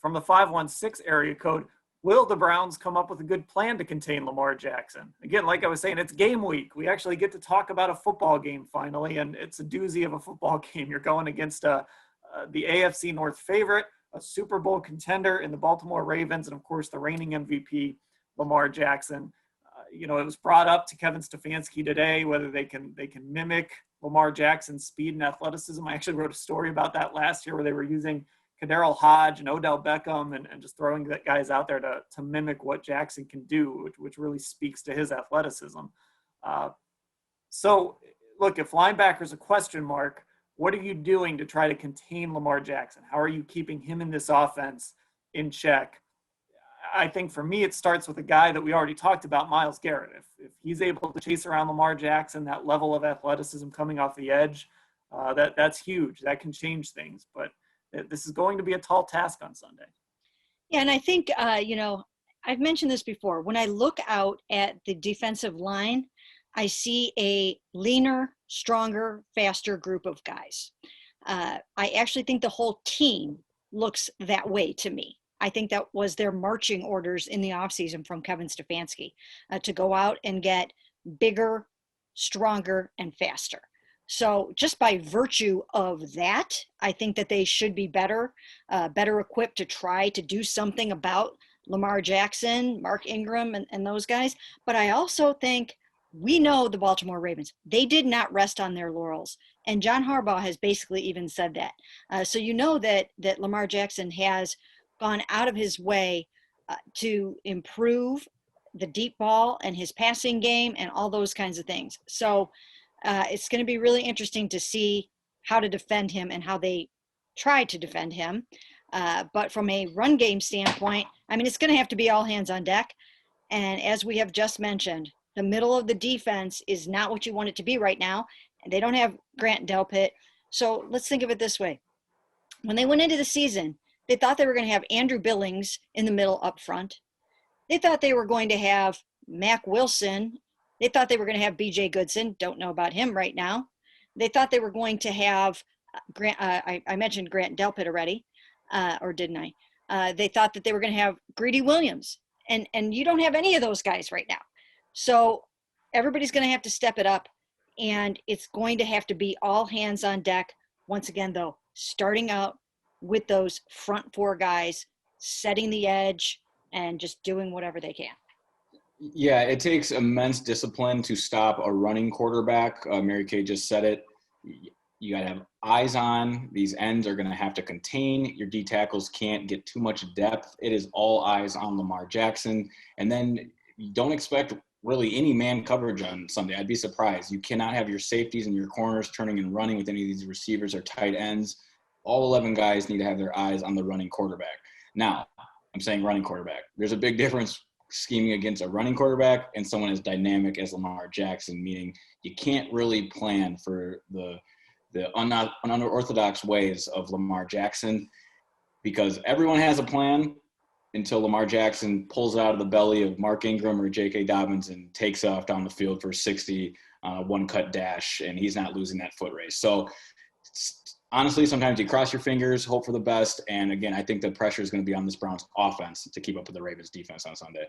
from the 516 area code. Will the Browns come up with a good plan to contain Lamar Jackson? Again, like I was saying, it's game week. We actually get to talk about a football game finally, and it's a doozy of a football game. You're going against the AFC North favorite, a Super Bowl contender in the Baltimore-Ravens, and of course the reigning MVP, Lamar Jackson. It was brought up to Kevin Stefanski today whether they can mimic Lamar Jackson's speed and athleticism. I actually wrote a story about that last year where they were using Kaderil Hodge and Odell Beckham and just throwing guys out there to mimic what Jackson can do, which really speaks to his athleticism. So, look, if linebacker's a question mark, what are you doing to try to contain Lamar Jackson? How are you keeping him in this offense in check? I think for me, it starts with a guy that we already talked about, Myles Garrett. If he's able to chase around Lamar Jackson, that level of athleticism coming off the edge, that's huge. That can change things. But this is going to be a tall task on Sunday. Yeah, and I think, I've mentioned this before. When I look out at the defensive line, I see a leaner, stronger, faster group of guys. I actually think the whole team looks that way to me. I think that was their marching orders in the offseason from Kevin Stefanski to go out and get bigger, stronger, and faster. So just by virtue of that, I think that they should be better equipped to try to do something about Lamar Jackson, Mark Ingram, and those guys. But I also think we know the Baltimore Ravens. They did not rest on their laurels. And John Harbaugh has basically even said that. So you know that Lamar Jackson has gone out of his way to improve the deep ball and his passing game and all those kinds of things. So it's going to be really interesting to see how to defend him and how they try to defend him. But from a run game standpoint, I mean, it's going to have to be all hands on deck. And as we have just mentioned, the middle of the defense is not what you want it to be right now. And they don't have Grant Delpit. So let's think of it this way. When they went into the season, they thought they were going to have Andrew Billings in the middle up front. They thought they were going to have Mack Wilson. They thought they were going to have B.J. Goodson. Don't know about him right now. They thought they were going to have Grant. I mentioned Grant Delpit already, or didn't I? They thought that they were going to have Greedy Williams, and you don't have any of those guys right now. So everybody's going to have to step it up, and it's going to have to be all hands on deck. Once again, though, starting out with those front four guys, setting the edge, and just doing whatever they can. Yeah, it takes immense discipline to stop a running quarterback. Mary Kay just said it. You got to have eyes on. These ends are going to have to contain. Your D tackles can't get too much depth. It is all eyes on Lamar Jackson. And then you don't expect really any man coverage on Sunday. I'd be surprised. You cannot have your safeties and your corners turning and running with any of these receivers or tight ends. All 11 guys need to have their eyes on the running quarterback. Now, I'm saying running quarterback. There's a big difference scheming against a running quarterback and someone as dynamic as Lamar Jackson, meaning you can't really plan for the unorthodox ways of Lamar Jackson, because everyone has a plan until Lamar Jackson pulls out of the belly of Mark Ingram or J.K. Dobbins and takes off down the field for 60 on a one-cut dash, and he's not losing that foot race. So honestly, sometimes you cross your fingers, hope for the best. And again, I think the pressure is going to be on this Browns offense to keep up with the Ravens defense on Sunday.